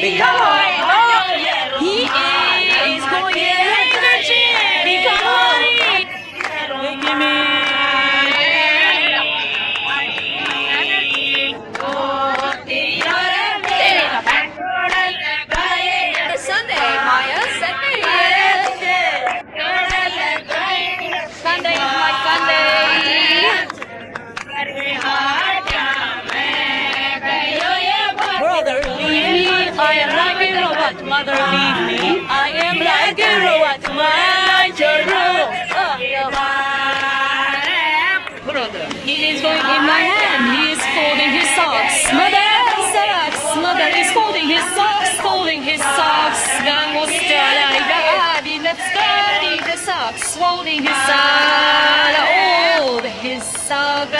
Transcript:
He is going to Jenny Party. Give me. Sunday, Maya, Sunday. Sunday is my Sunday. Brother, leave me. I am like a robot. Mother, leave me. I am like a robot. My children. Brother, he is going in my hand. He is folding his socks. Mother, socks. Mother is folding his socks. Folding his socks. Let's study the socks. Folding his socks. Oh, his socks.